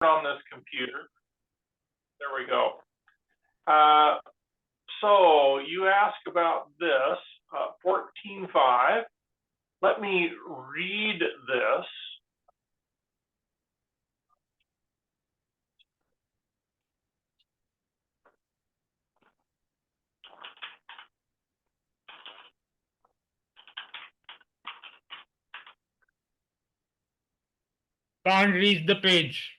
on this computer. There we go. So you ask about this, 14.5. Let me read this. Can't reach the page.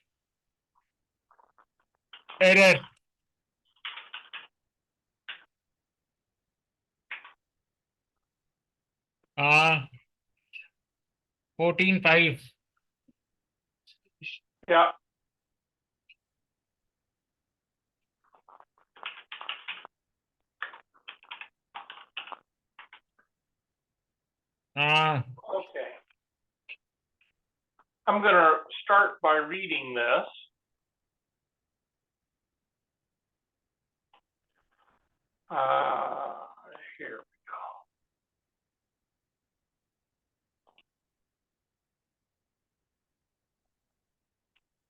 Error. Ah, 14.5. Yeah. Ah, Okay. I'm going to start by reading this. Here we go.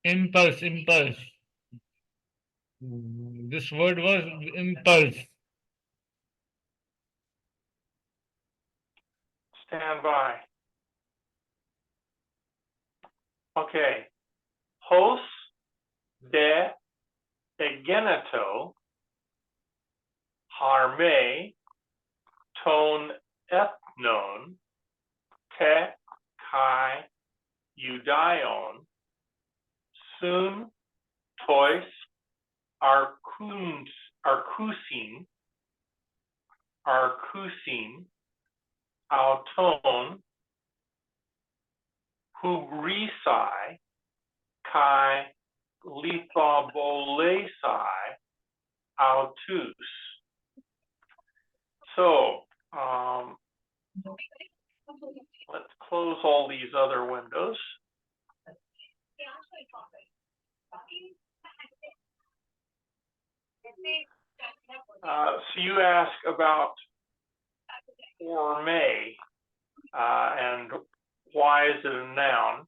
impulse, impulse. This word was impulse. Stand by. Okay. Hos de egeneto harme ton ethnon te kai eudaion sun tois arcusin auton hubrisai kai lithobolesai autus. So let's close all these other windows. So you ask about or may, and why is it a noun?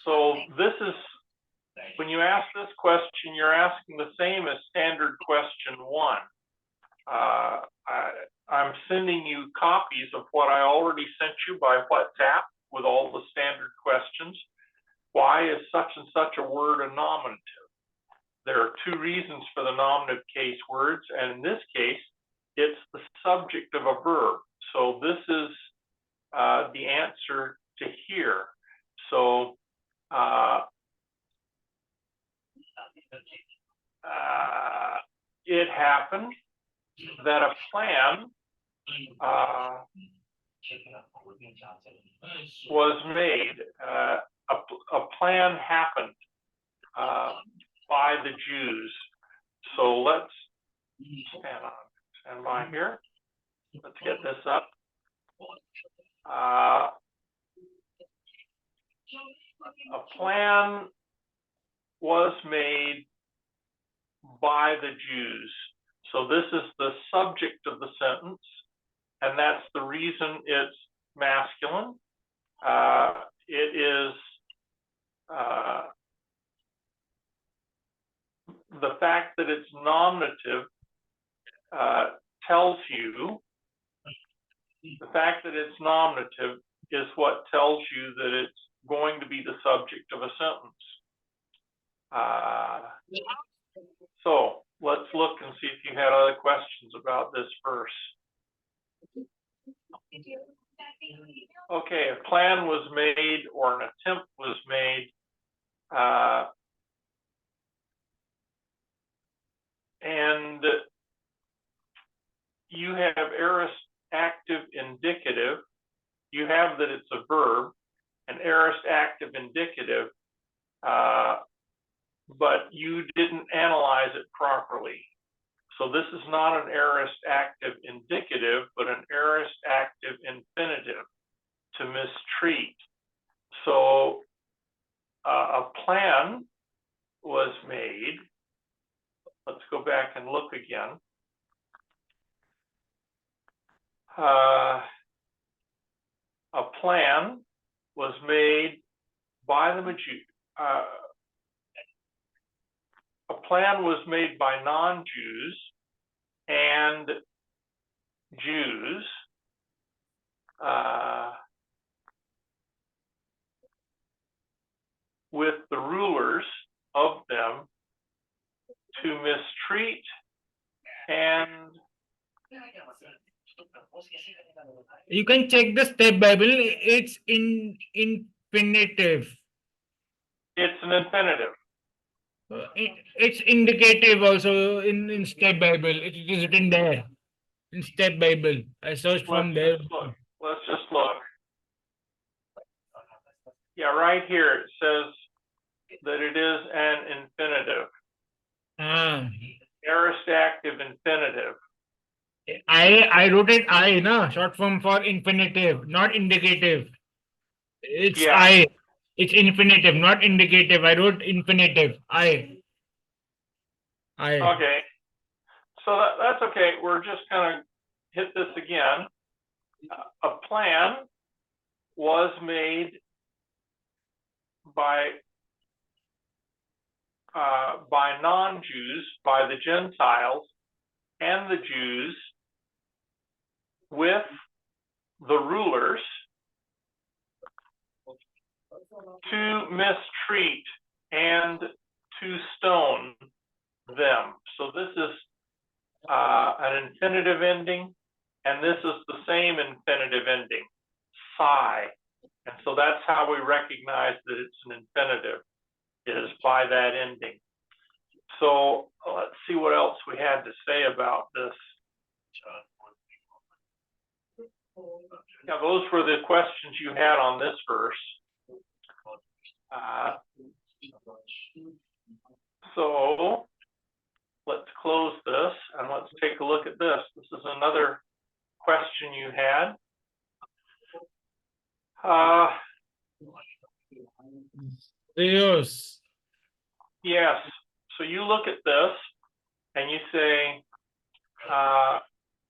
So this is, when you ask this question, you're asking the same as standard question 1. I'm sending you copies of what I already sent you by WhatsApp with all the standard questions. Why is such and such a word a nominative? There are 2 reasons for the nominative case words, and in this case, it's the subject of a verb. So this is the answer to here. So it happened that a plan was made. A plan happened by the Jews. So let's stand by here. Let's get this up. A plan was made by the Jews. So this is the subject of the sentence, and that's the reason it's masculine. It is the fact that it's nominative tells you, the fact that it's nominative is what tells you that it's going to be the subject of a sentence. So let's look and see if you had other questions about this verse. Okay, a plan was made or an attempt was made. And you have aorist active indicative. You have that it's a verb, an aorist active indicative, but you didn't analyze it properly. So this is not an aorist active indicative, but an aorist active infinitive, to mistreat. So a plan was made. Let's go back and look again. A plan was made by the Jews. A plan was made by non-Jews and Jews with the rulers of them to mistreat and You can check the step Bible. It's in infinitive. it's an infinitive. It's indicative also in step Bible. It is written there in step Bible. I searched from there. Let's just look. Yeah, right here it says that it is an infinitive. Aorist active infinitive. I wrote it I, no, short form for infinitive, not indicative. It's Yeah. I. It's infinitive, not indicative. I wrote infinitive. I. Okay. So that's okay. We're just going to hit this again. A plan was made by non-Jews, by the Gentiles and the Jews with the rulers to mistreat and to stone them. So this is an infinitive ending, and this is the same infinitive ending, psi. And so that's how we recognize that it's an infinitive, is by that ending. So let's see what else we had to say about this. Now, those were the questions you had on this verse. So let's close this and let's take a look at this. This is another question you had. Yes. Yes. So you look at this and you say,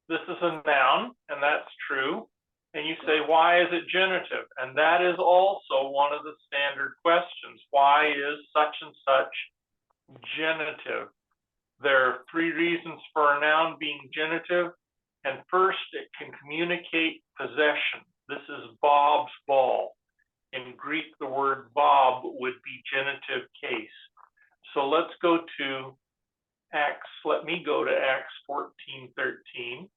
this is a noun, and that's true. And you say, why is it genitive? And that is also one of the standard questions. Why is such and such genitive? There are three reasons for a noun being genitive. And first, it can communicate possession. This is Bob's ball. In Greek, the word Bob would be genitive case. So let's go to Acts. Let me go to Acts 14:13.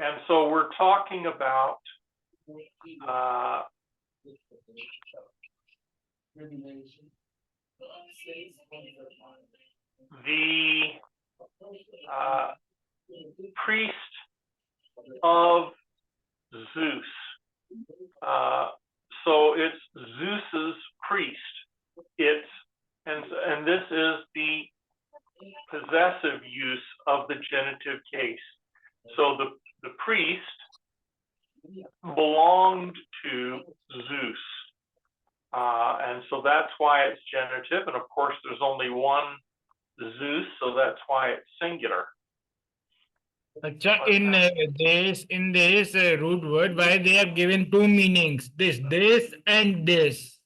And so we're talking about the priest of Zeus. So it's Zeus's priest. And this is the possessive use of the genitive case. So the priest belonged to Zeus. And so that's why it's genitive. And of course, there's only one Zeus, so that's why it's singular. In this root word, why they have given two meanings, this and this.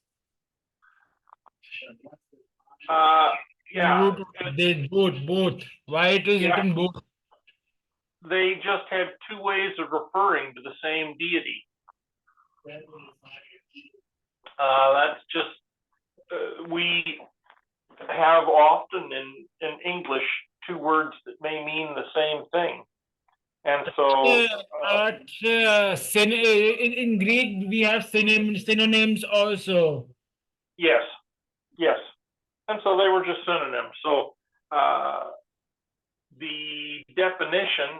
Yeah. They both. Why it is written both? They just had two ways of referring to the same deity. That's just, we have often in English two words that may mean the same thing. And so in Greek we have synonyms also. Yes. And so they were just synonyms. So the definition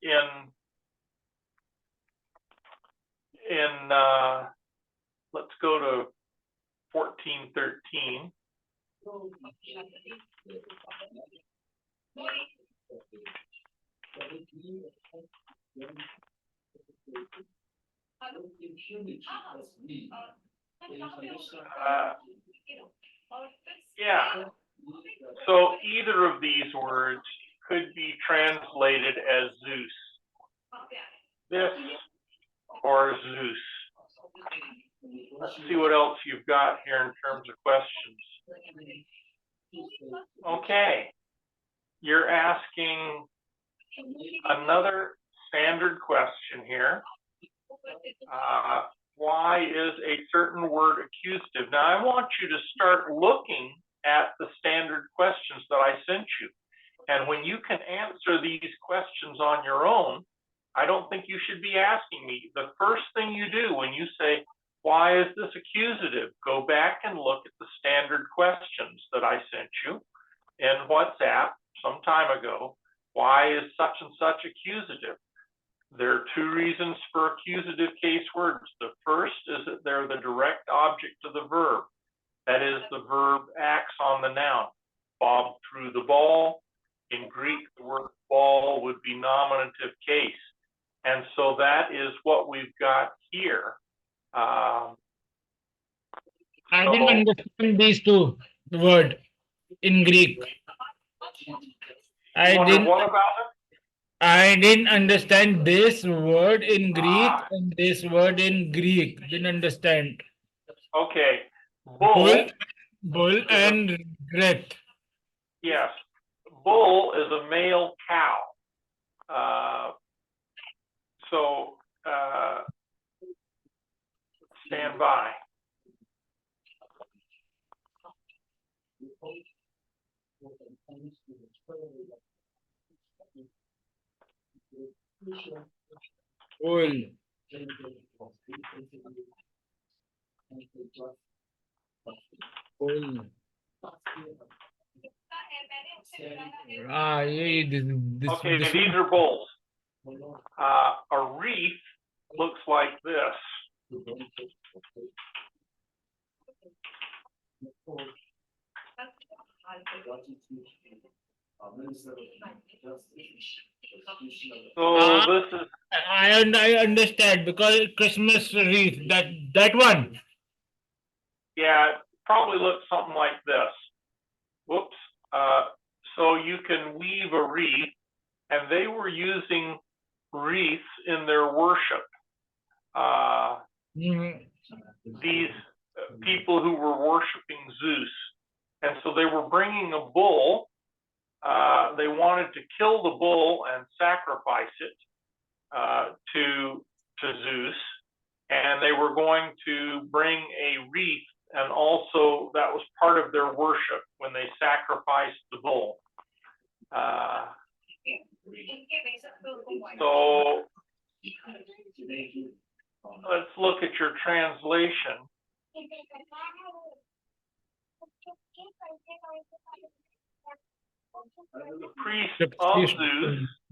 in let's go to 14:13. Yeah. So either of these words could be translated as Zeus. This or Zeus? Let's see what else you've got here in terms of questions. Okay, you're asking another standard question here. Why is a certain word accusative? Now, I want you to start looking at the standard questions that I sent you. And when you can answer these questions on your own, I don't think you should be asking me. The first thing you do when you say, why is this accusative? Go back and look at the standard questions that I sent you in WhatsApp some time ago. Why is such and such accusative? There are two reasons for accusative case words. The first is that they're the direct object of the verb. That is, the verb acts on the noun. Bob threw the ball. In Greek, the word ball would be nominative case. And so that is what we've got here. I didn't understand these two words in Greek. What about it? I didn't understand this word in Greek and this word in Greek. Didn't understand. Okay. Bull and Gret. Yes. Bull is a male cow. Stand by. Bull. Bull. Okay, these are bulls. A wreath looks like this. So this is. I understand because Christmas wreath, that one. Yeah, it probably looks something like this. Whoops. So you can weave a wreath, and they were using wreaths in their worship. These people who were worshiping Zeus, and so they were bringing a bull. They wanted to kill the bull and sacrifice it to Zeus, and they were going to bring a wreath, and also that was part of their worship when they sacrificed the bull. So let's look at your translation. The priest of Zeus.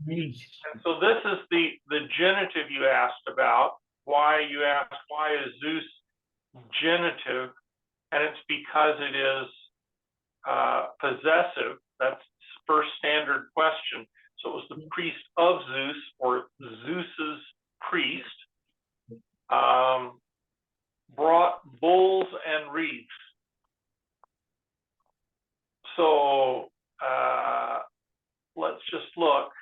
And so this is the genitive you asked about. Why you asked, why is Zeus genitive? And it's because it is possessive. That's the first standard question. So it was the priest of Zeus, or Zeus's priest, brought bulls and wreaths. So let's just look.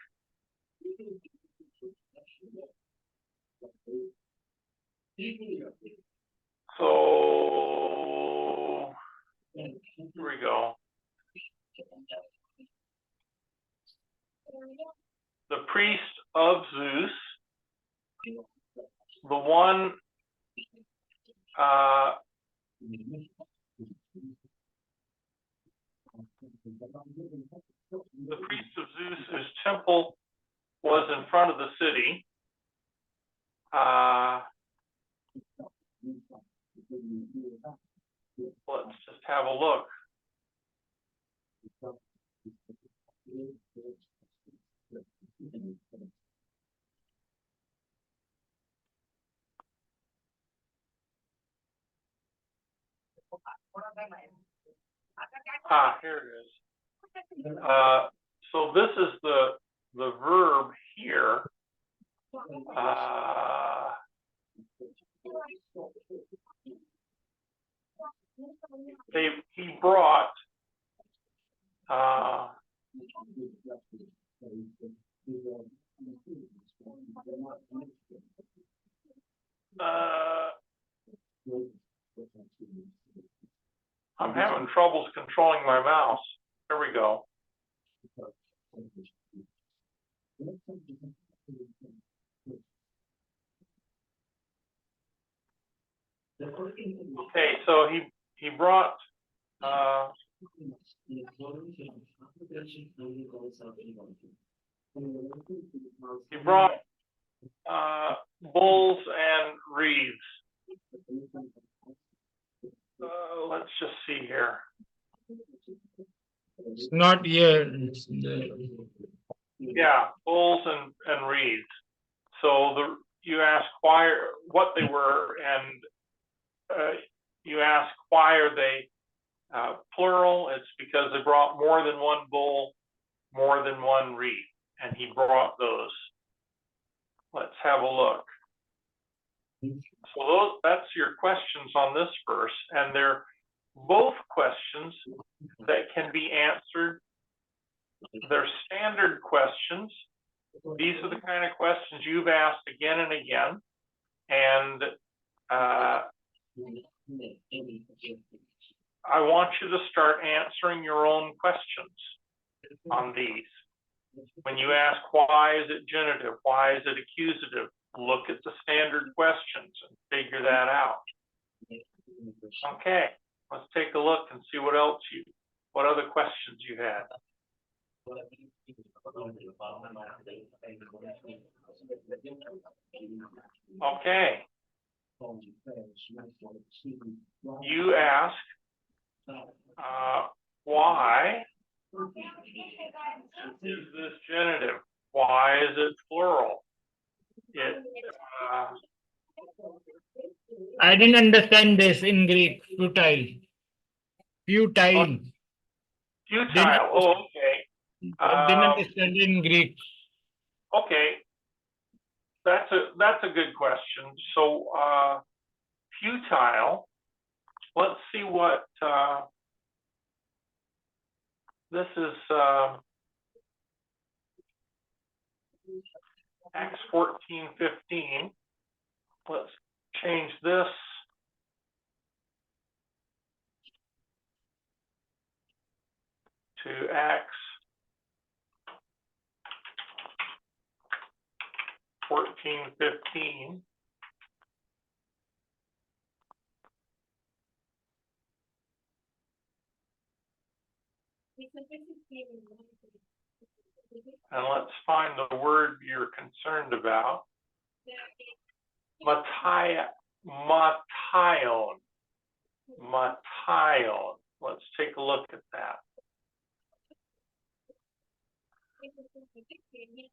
So here we go. The priest of Zeus, the one the priest of Zeus, whose temple was in front of the city. Let's just have a look. Here it is. So this is the verb here. He brought I'm having troubles controlling my mouse. There we go. Okay, so he brought bulls and wreaths. Let's just see here. It's not here. Yeah, bulls and wreaths. So you ask what they were, and you ask why are they plural. It's because they brought more than one bull, more than one wreath, and he brought those. Let's have a look. So that's your questions on this verse, and they're both questions that can be answered. They're standard questions. These are the kind of questions you've asked again and again, and I want you to start answering your own questions on these. When you ask, why is it genitive? Why is it accusative? Look at the standard questions and figure that out. Okay, let's take a look and see what other questions you had. Okay. You ask, why is this genitive? Why is it plural? I didn't understand this in Greek. Futile. Futile. Futile. Oh, okay. I didn't understand in Greek. Okay. That's a good question. So futile. Let's see what this is. Acts 14:15. Let's change this to Acts 14:15. And let's find the word you're concerned about. Matthion. Let's take a look at that.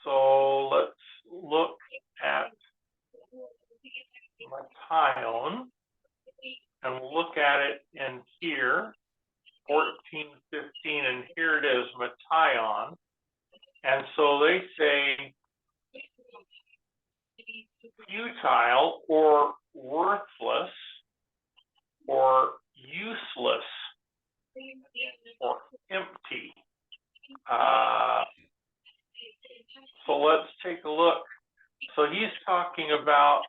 So let's look at Matthion, and we'll look at it in here, 14:15, and here it is, Matthion. And so they say futile or worthless or useless or empty. So let's take a look. So he's talking about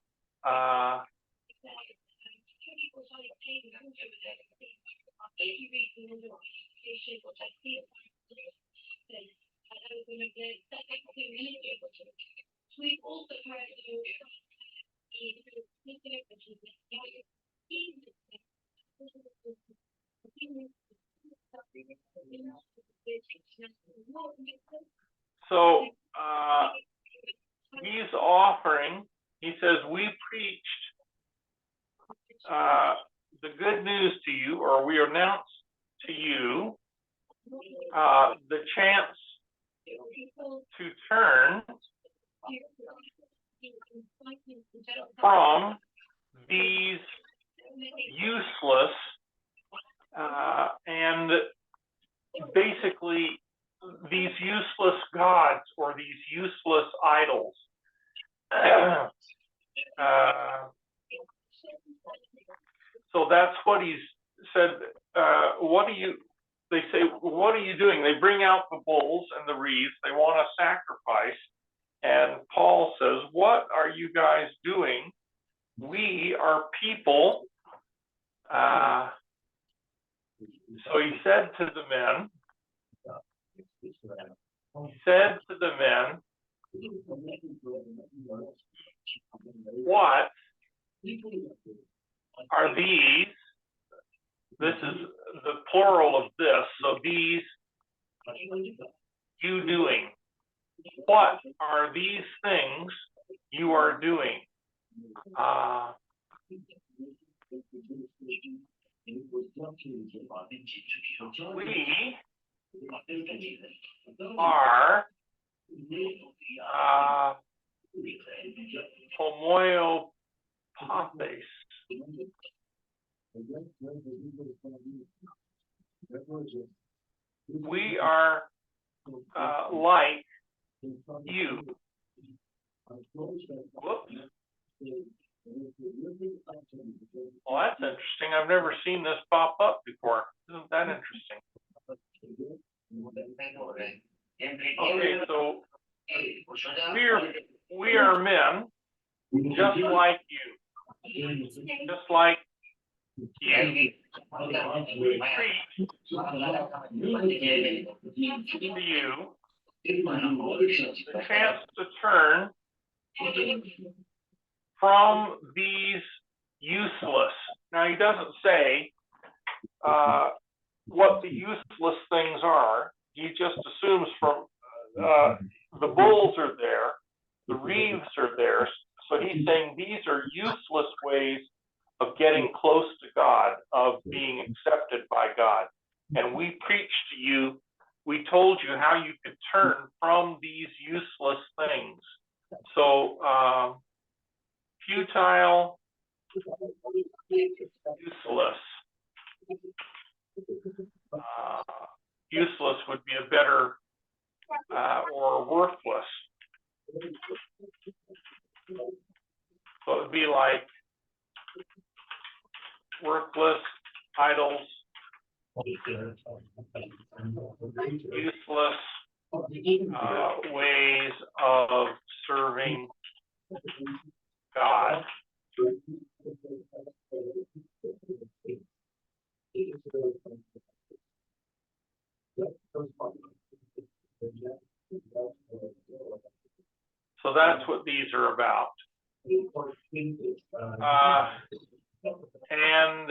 so he's offering, he says, we preached the good news to you, or we announced to you the chance to turn from these useless and basically these useless gods or these useless idols. So that's what he's said. They say, what are you doing? They bring out the bulls and the wreaths. They want a sacrifice. And Paul says, what are you guys doing? We are people So he said to the men, what are these? This is the plural of this. So these you doing. What are these things you are doing? We are homoeopathes. We are like you. Whoops. Well, that's interesting. I've never seen this pop up before. Isn't that interesting? Okay, so we are men, just like you. Just like you. We preach to you the chance to turn from these useless. Now, he doesn't say what the useless things are. He just assumes from the bulls are there, the reeves are there. So he's saying these are useless ways of getting close to God, of being accepted by God. And we preached to you, we told you how you could turn from these useless things. So futile, useless. Useless would be a better, or worthless. So it would be like worthless, idols, useless ways of serving God. So that's what these are about. And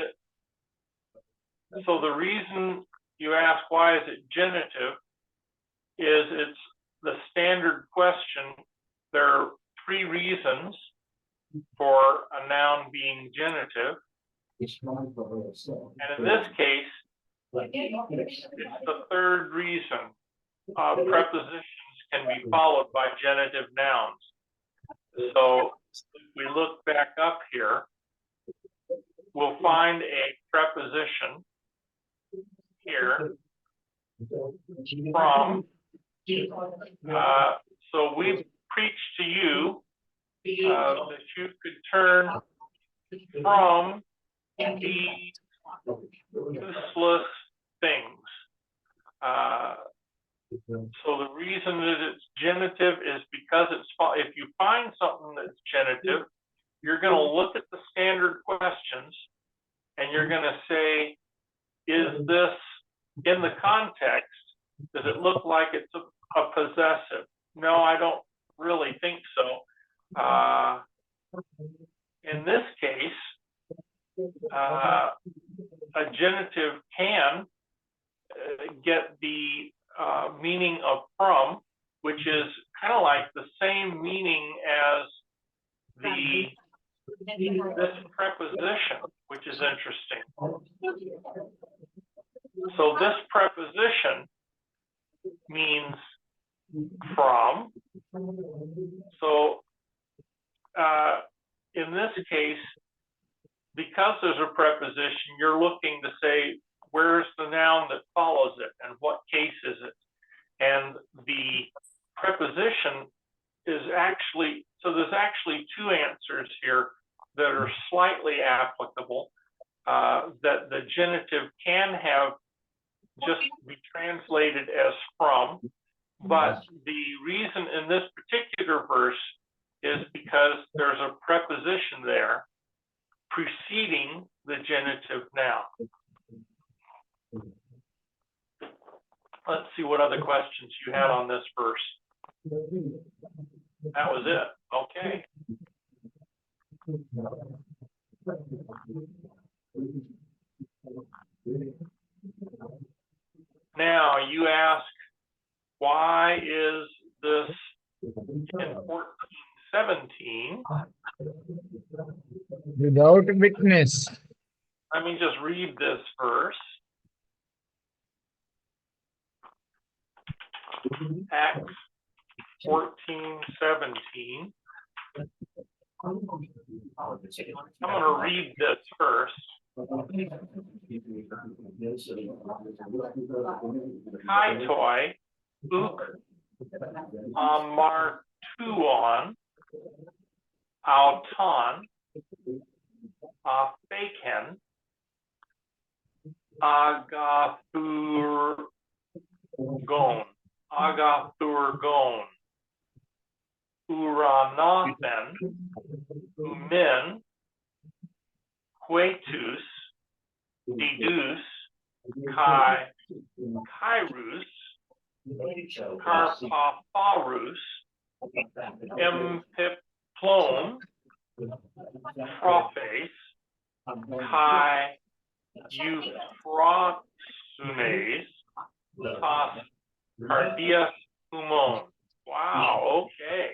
so the reason you ask why is it genitive is it's the standard question. There are three reasons for a noun being genitive. And in this case, it's the third reason. Prepositions can be followed by genitive nouns. So if we look back up here, we'll find a preposition here from. So we preach to you that you could turn from these useless things. So the reason that it's genitive is because it's, if you find something that's genitive, you're going to look at the standard questions and you're going to say, is this in the context? Does it look like it's a possessive? No, I don't really think so. In this case, a genitive can get the meaning of from, which is kind of like the same meaning as this preposition, which is interesting. So this preposition means from. So in this case, because there's a preposition, you're looking to say, where's the noun that follows it and what case is it? And the preposition is actually, so there's actually two answers here that are slightly applicable, that the genitive can have just be translated as from, but the reason in this particular verse is because there's a preposition there preceding the genitive noun. Let's see what other questions you had on this verse. That was it. Okay. Now you ask, why is this in 14:17? Without witness. Let me just read this verse. Acts 14:17. I'm going to read this first. Kaitoi, uk amartuon, auton, aphaken, agathurgon, uranothen, umin, quetus, didus, kairos, karpatharus, empiplon, prophes, kai euphrosunes, pas cardias humon. Wow, okay.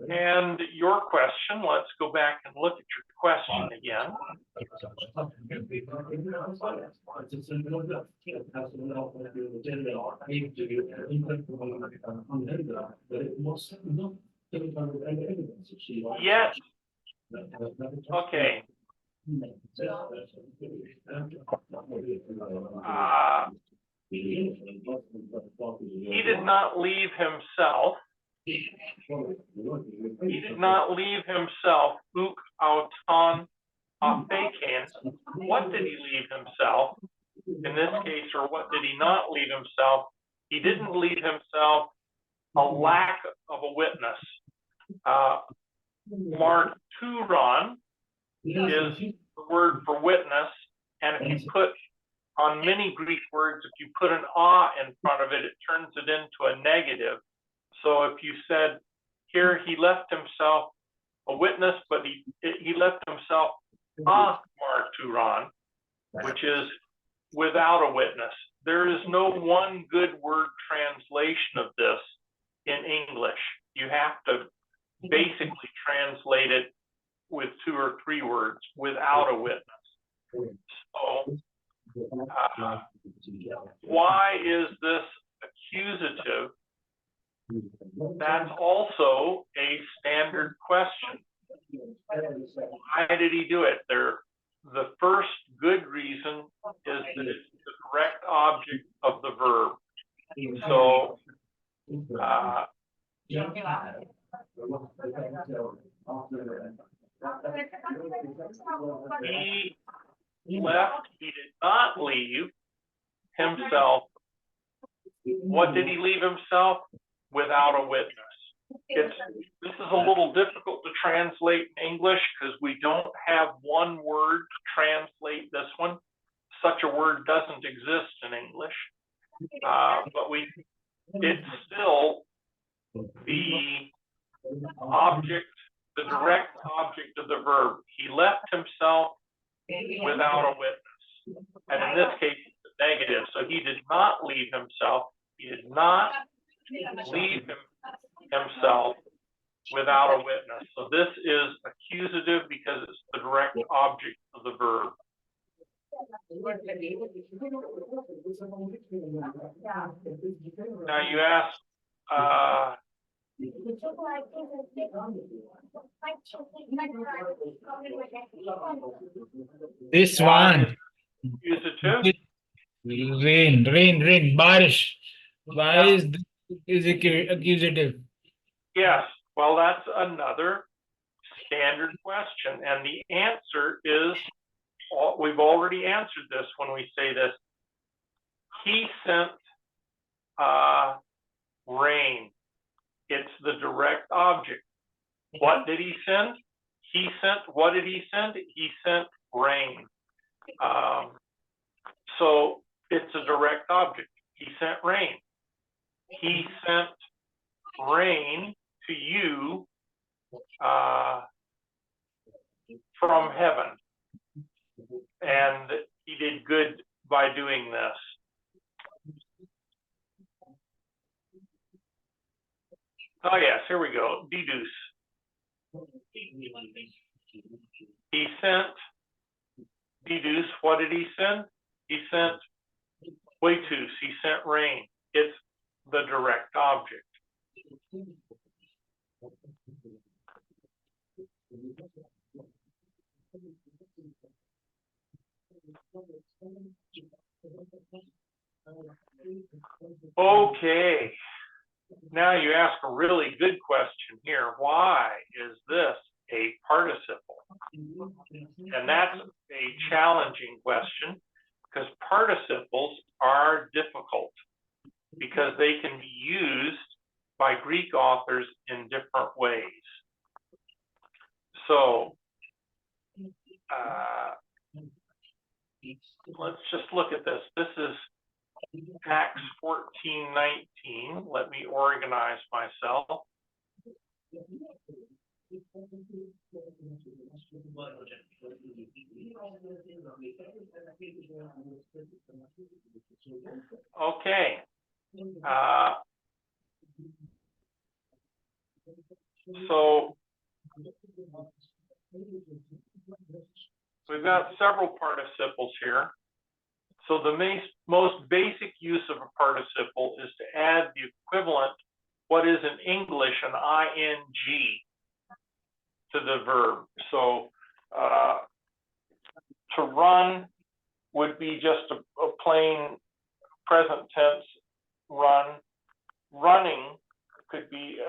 And your question, let's go back and look at your question again. Yet, okay. He did not leave himself. He did not leave himself. Uk auton aphaken. What did he leave himself? In this case, or what did he not leave himself? He didn't leave himself a lack of a witness. Marturon is the word for witness, and if you put on many Greek words, if you put an "a" in front of it, it turns it into a negative. So if you said here, he left himself a witness, but he left himself a marturon, which is without a witness. There is no one good word translation of this in English. You have to basically translate it with 2 or 3 words, without a witness. So why is this accusative? That's also a standard question. Why did he do it? The first good reason is that it's the correct object of the verb. So he left, he did not leave himself. What did he leave himself? Without a witness. This is a little difficult to translate in English because we don't have one word to translate this one. Such a word doesn't exist in English, but it's still the object, the direct object of the verb. He left himself without a witness. And in this case, it's a negative. So he did not leave himself. He did not leave himself without a witness. So this is accusative because it's the direct object of the verb. Now you ask, this one. Accusative? Rain, barish. Why is this accusative? Yes, well, that's another standard question. And the answer is, we've already answered this when we say this. He sent rain. It's the direct object. What did he send? What did he send? He sent rain. So it's a direct object. He sent rain. He sent rain to you from heaven. And he did good by doing this. Oh yes, here we go. Deduce. He sent, deduce, what did he send? He sent Huetus, he sent rain. It's the direct object. Okay, now you ask a really good question here. Why is this a participle? And that's a challenging question because participles are difficult because they can be used by Greek authors in different ways. So let's just look at this. This is Acts 14:19. Let me organize myself. Okay. So we've got several participles here. So the most basic use of a participle is to add the equivalent, what is in English an ing, to the verb. So to run would be just a plain present tense run. Running could be,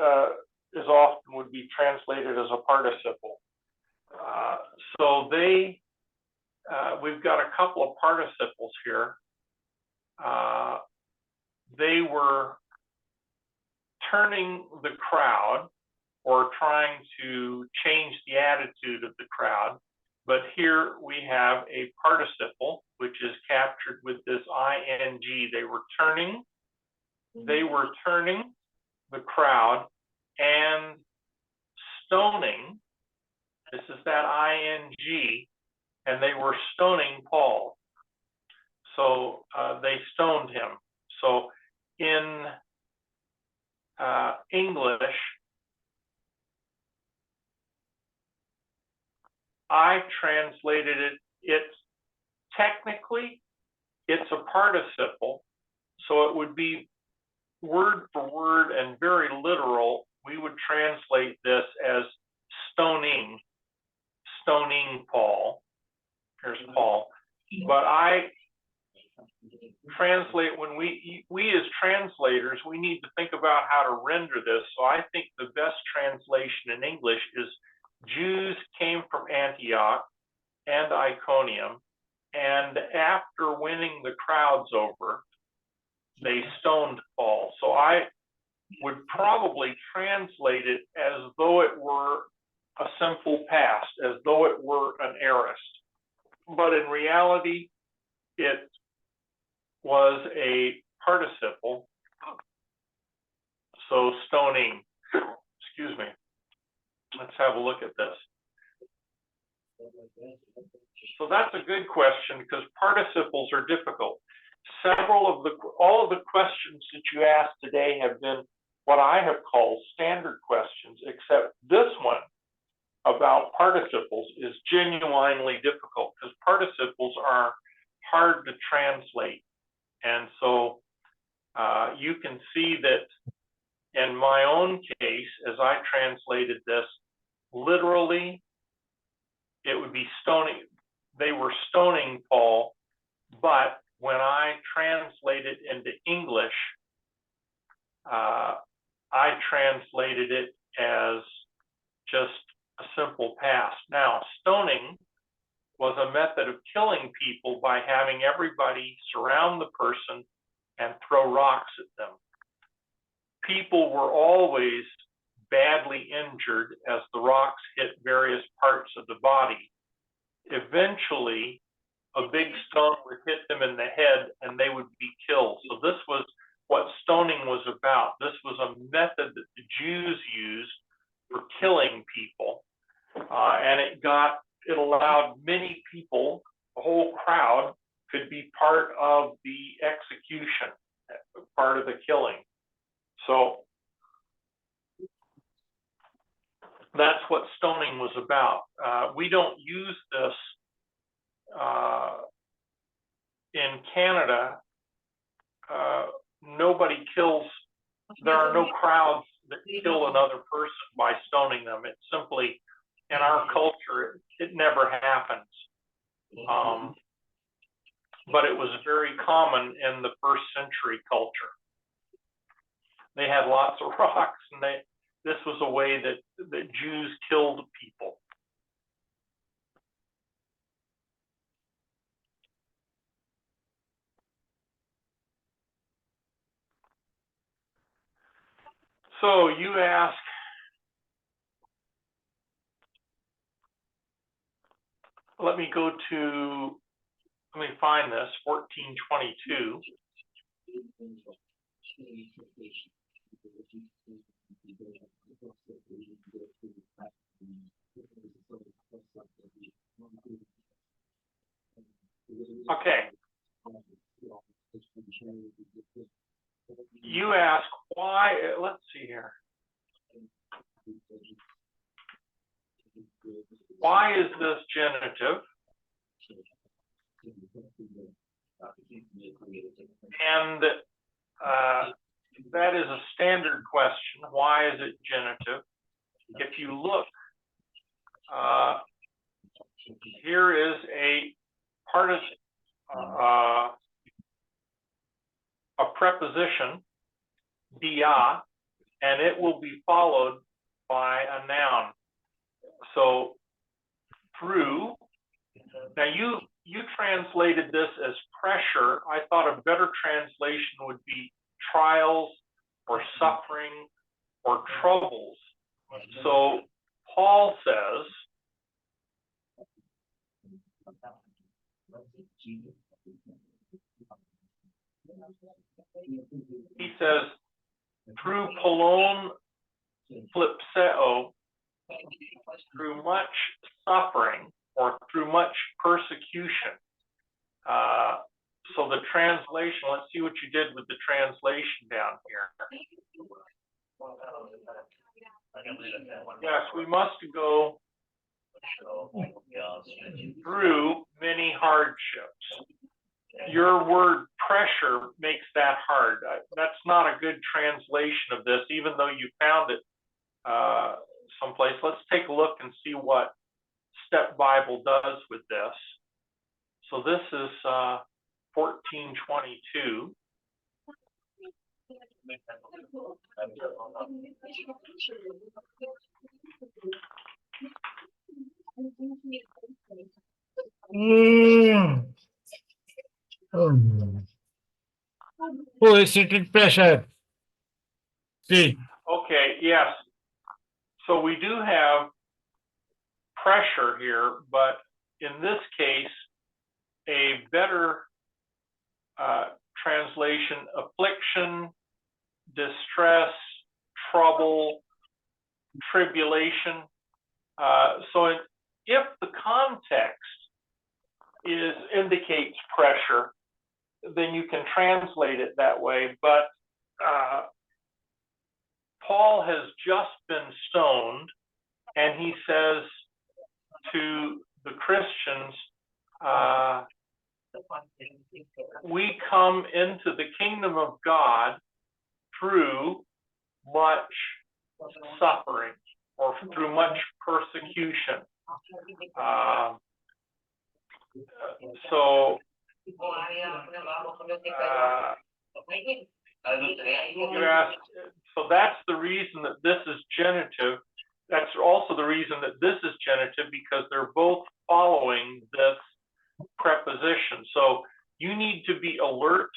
as often would be translated as a participle. So we've got a couple of participles here. They were turning the crowd or trying to change the attitude of the crowd. But here we have a participle, which is captured with this ing. They were turning the crowd and stoning. This is that ing, and they were stoning Paul. So they stoned him. So in English, I translated it's technically, it's a participle. So it would be word for word and very literal. We would translate this as stoning Paul. Here's Paul. But I translate, when we as translators, we need to think about how to render this. So I think the best translation in English is Jews came from Antioch and Iconium, and after winning the crowds over, they stoned Paul. So I would probably translate it as though it were a simple past, as though it were an aorist. But in reality, it was a participle. So stoning, excuse me. Let's have a look at this. So that's a good question because participles are difficult. All of the questions that you asked today have been what I have called standard questions, except this one about participles is genuinely difficult because participles are hard to translate. And so you can see that in my own case, as I translated this, literally, it would be stoning. They were stoning Paul, but when I translated into English, I translated it as just a simple past. Now, stoning was a method of killing people by having everybody surround the person and throw rocks at them. People were always badly injured as the rocks hit various parts of the body. Eventually, a big stone would hit them in the head and they would be killed. So this was what stoning was about. This was a method that the Jews used for killing people. And it allowed many people, the whole crowd, could be part of the execution, part of the killing. So that's what stoning was about. We don't use this in Canada. Nobody kills, there are no crowds that kill another person by stoning them. It's simply, in our culture, it never happens. But it was very common in the first century culture. They had lots of rocks, and this was a way that Jews killed people. So you ask, let me find this, 1422. Okay. You ask why, let's see here. Why is this genitive? And that is a standard question. Why is it genitive? If you look, here is a preposition, dia, and it will be followed by a noun. So through, now you translated this as pressure. I thought a better translation would be trials or suffering or troubles. So Paul says, through polon flipseo, through much suffering or through much persecution. So the translation, let's see what you did with the translation down here. Yes, we must go through many hardships. Your word pressure makes that hard. That's not a good translation of this, even though you found it someplace. Let's take a look and see what Step Bible does with this. So this is 1422. Oh, it's seated pressure. See. Okay, yes. So we do have pressure here, but in this case, a better translation, affliction, distress, trouble, tribulation. So if the context indicates pressure, then you can translate it that way. But Paul has just been stoned, and he says to the Christians, we come into the kingdom of God through much suffering or through much persecution. So you ask, so that's the reason that this is genitive. That's also the reason that this is genitive, because they're both following this preposition. So you need to be alert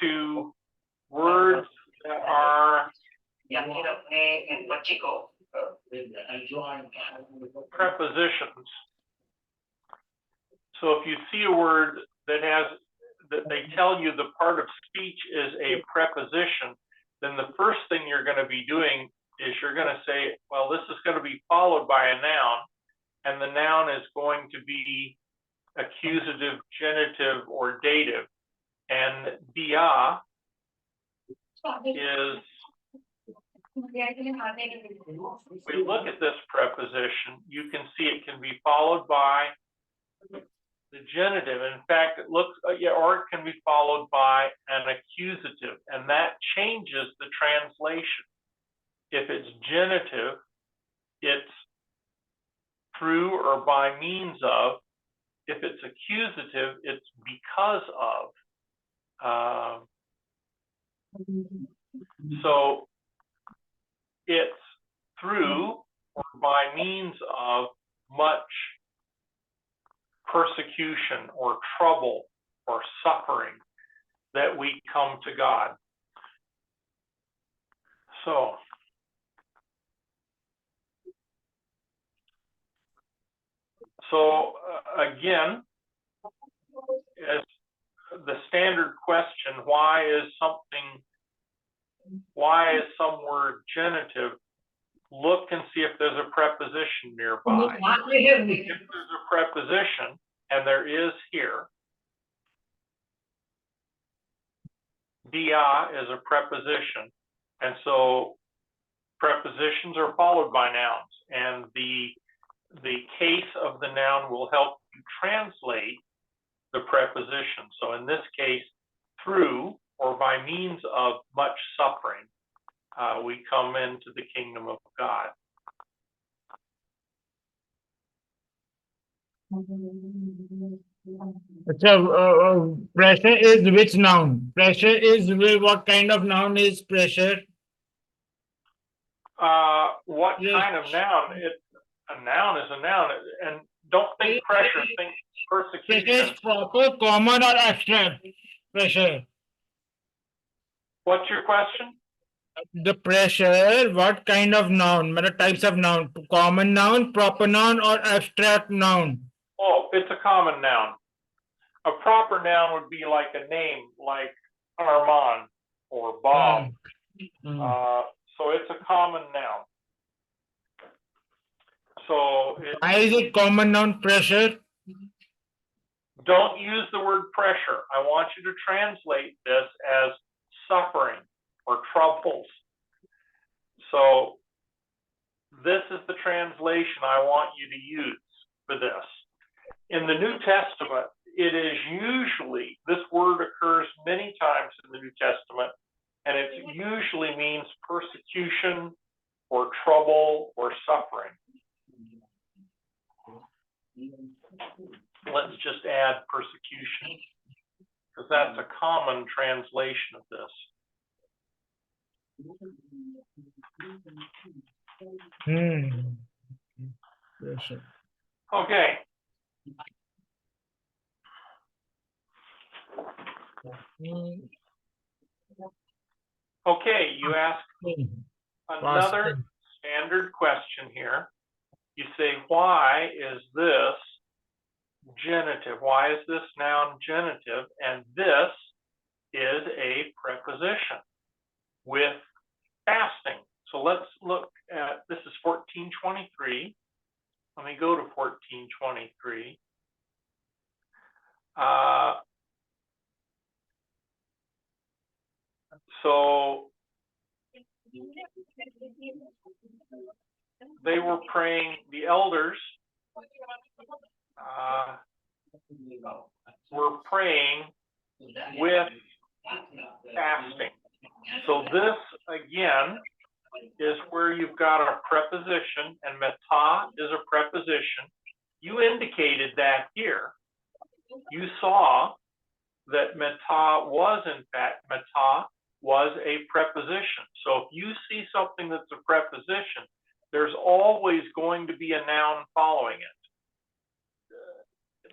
to words that are prepositions. So if you see a word that they tell you the part of speech is a preposition, then the first thing you're going to be doing is you're going to say, well, this is going to be followed by a noun, and the noun is going to be accusative, genitive, or dative. And dia is, we look at this preposition, you can see it can be followed by the genitive. In fact, it looks, or it can be followed by an accusative, and that changes the translation. If it's genitive, it's through or by means of. If it's accusative, it's because of. So it's through or by means of much persecution or trouble or suffering that we come to God. So again, as the standard question, why is some word genitive? Look and see if there's a preposition nearby. If there's a preposition, and there is here, dia is a preposition, and so prepositions are followed by nouns, and the case of the noun will help you translate the preposition. So in this case, through or by means of much suffering, we come into the kingdom of God. So, pressure is which noun? Pressure is what kind of noun is pressure? What kind of noun? A noun is a noun, and don't think pressure, think persecution. Pressure is proper, common, or abstract pressure? What's your question? The pressure, what kind of noun? What types of noun? Common noun, proper noun, or abstract noun? Oh, it's a common noun. A proper noun would be like a name, like Armaan or Bob. So it's a common noun. So why is it common noun pressure? Don't use the word pressure. I want you to translate this as suffering or troubles. So this is the translation I want you to use for this. In the New Testament, it is usually, this word occurs many times in the New Testament, and it usually means persecution or trouble or suffering. Let's just add persecution, because that's a common translation of this. Okay. Okay, you ask another standard question here. You say, why is this genitive? Why is this noun genitive? And this is a preposition with fasting. So let's look at, this is 1423. Let me go to 1423. So they were praying, the elders were praying with fasting. So this, again, is where you've got a preposition, and meta is a preposition. You indicated that here. You saw that meta was, in fact, meta was a preposition. So if you see something that's a preposition, there's always going to be a noun following it.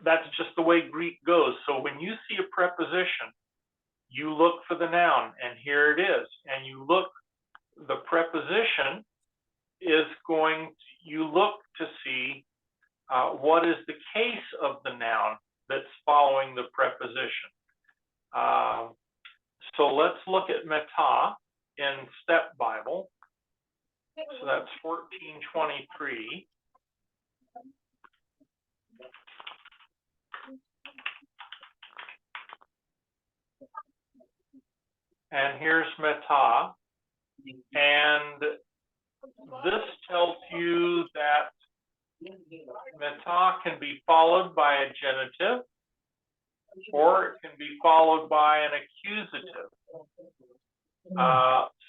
That's just the way Greek goes. So when you see a preposition, you look for the noun, and here it is. And you look, the preposition is going, you look to see what is the case of the noun following the preposition. So let's look at meta in Step Bible. So that's 1423. And here's meta. And this tells you that meta can be followed by a genitive, or it can be followed by an accusative.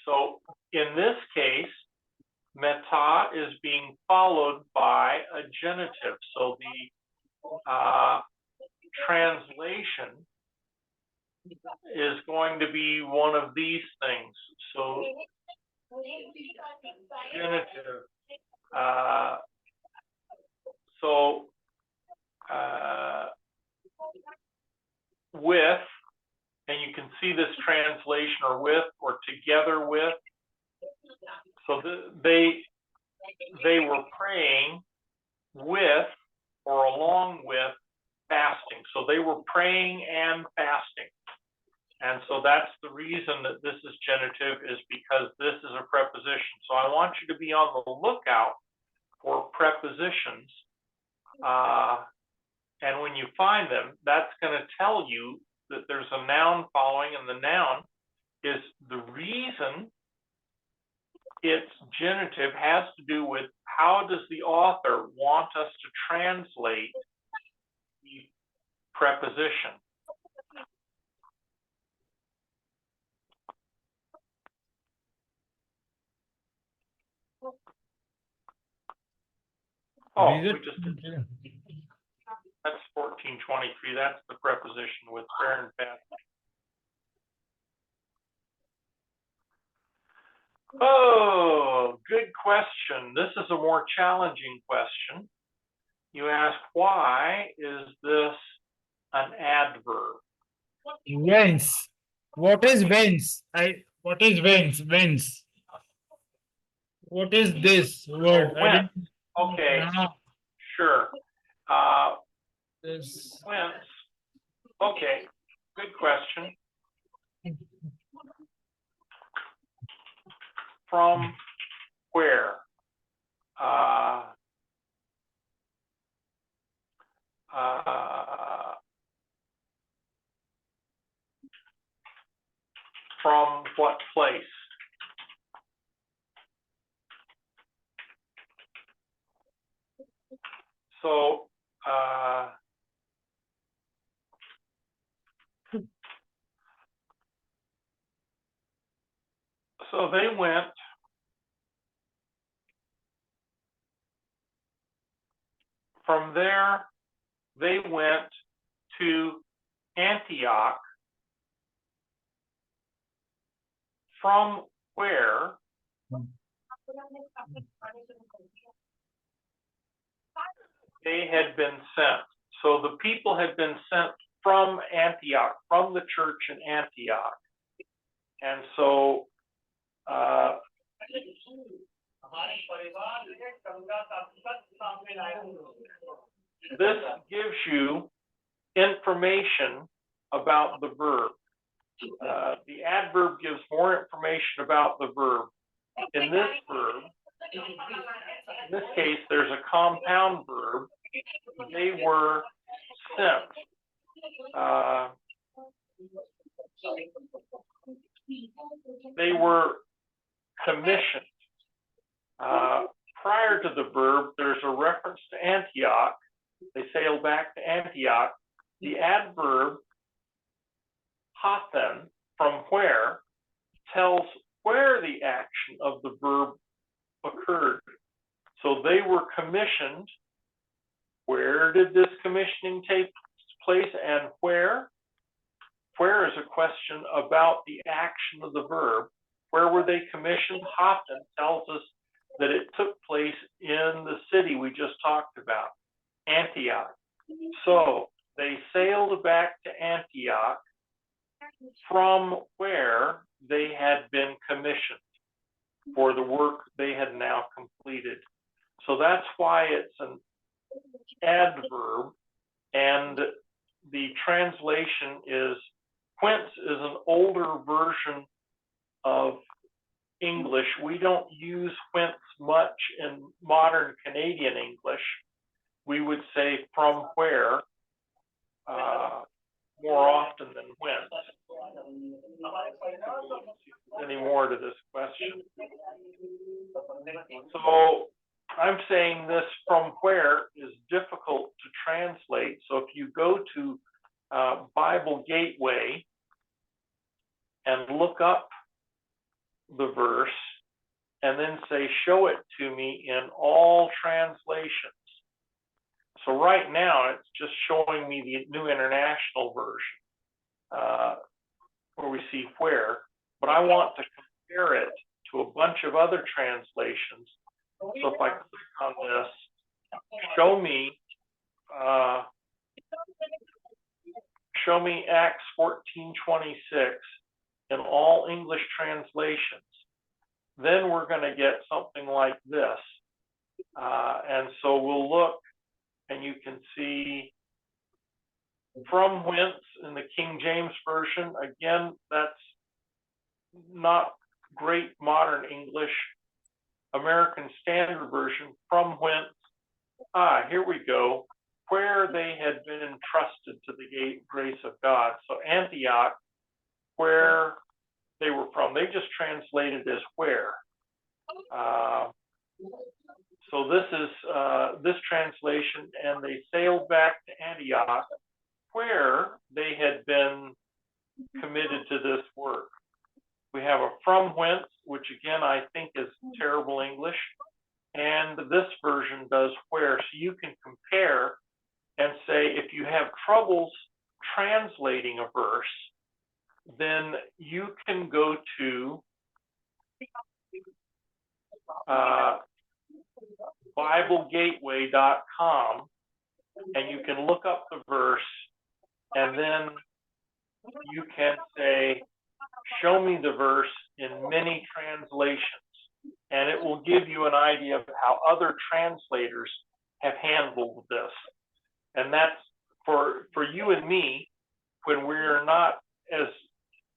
So in this case, meta is being followed by a genitive. So the translation is going to be one of these things. So genitive. With, and you can see this translation, or with, or together with. So they were praying with or along with fasting. So they were praying and fasting. And so that's the reason that this is genitive, is because this is a preposition. So I want you to be on the lookout for prepositions. And when you find them, that's going to tell you that there's a noun following, and the noun is the reason it's genitive has to do with how does the author want us to translate the preposition. Oh, we just did. That's 1423. That's the preposition with prayer and fasting. Oh, good question. This is a more challenging question. You ask, why is this an adverb? Whence? What is whence? What is whence? Whence? What is this word? Oh, whence. Okay, sure. This. Whence. Okay, good question. From where? From what place? So they went from there. They went to Antioch. From where? They had been sent. So the people had been sent from Antioch, from the church in Antioch. And so this gives you information about the verb. The adverb gives more information about the verb. In this verb, in this case, there's a compound verb. They were sent. They were commissioned. Prior to the verb, there's a reference to Antioch. They sailed back to Antioch. The adverb haten, from where, tells where the action of the verb occurred. So they were commissioned. Where did this commissioning take place, and where? Where is a question about the action of the verb. Where were they commissioned? Haten tells us that it took place in the city we just talked about, Antioch. So they sailed back to Antioch, from where they had been commissioned for the work they had now completed. So that's why it's an adverb, and the translation is, whence is an older version of English. We don't use whence much in modern Canadian English. We would say from where more often than whence. Any more to this question? So I'm saying this from where is difficult to translate. So if you go to Bible Gateway and look up the verse and then say, show it to me in all translations. So right now it's just showing me the New International Version where we see where, but I want to compare it to a bunch of other translations. So if I click on this, show me Acts 14:26 in all English translations, then we're going to get something like this. And so we'll look and you can see from whence in the King James Version. Again, that's not great modern English. American Standard Version, from whence, here we go, where they had been entrusted to the grace of God. So Antioch, where they were from, they just translated as where. So this is this translation, and they sailed back to Antioch, where they had been committed to this work. We have a from whence, which again I think is terrible English, and this version does where. So you can compare and say, if you have troubles translating a verse, then you can go to BibleGateway.com and you can look up the verse, and then you can say, show me the verse in many translations, and it will give you an idea of how other translators have handled this. And that's for you and me, when we're not as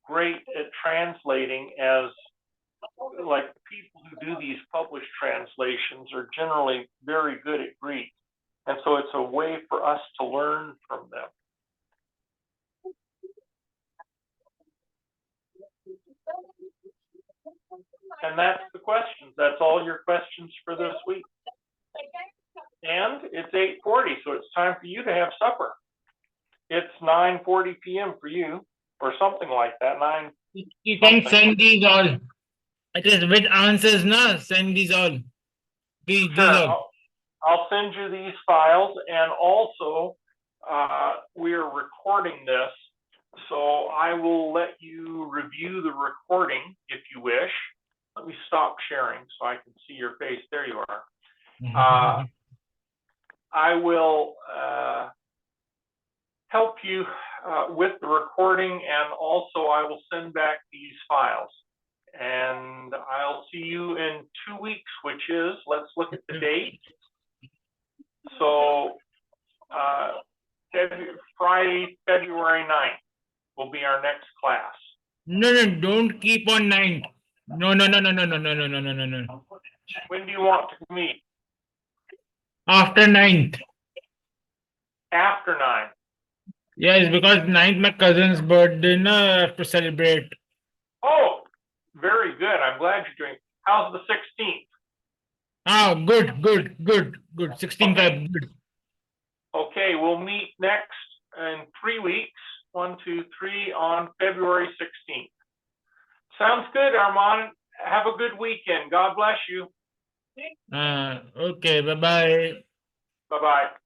great at translating as like people who do these published translations are generally very good at Greek. And so it's a way for us to learn from them. And that's the questions. That's all your questions for this week. And it's 8:40, so it's time for you to have supper. It's 9:40 p.m. for you, or something like that. You can send these all. It is with answers, na? Send these all. These all. I'll send you these files, and also we are recording this, so I will let you review the recording if you wish. Let me stop sharing so I can see your face. There you are. I will help you with the recording, and also I will send back these files. And I'll see you in 2 weeks, which is, let's look at the date. So Friday, February 9th will be our next class. No, don't keep on 9th. No. When do you want to meet? After 9th. After 9th. Yes, because 9th my cousin's birthday, na, I have to celebrate. Oh, very good. I'm glad you're doing. How's the 16th? Good. 16th, Okay. Good. Okay, we'll meet next in 3 weeks. 1, 2, 3 on February 16th. Sounds good, Armaan. Have a good weekend. God bless you. Okay, bye-bye. Bye-bye.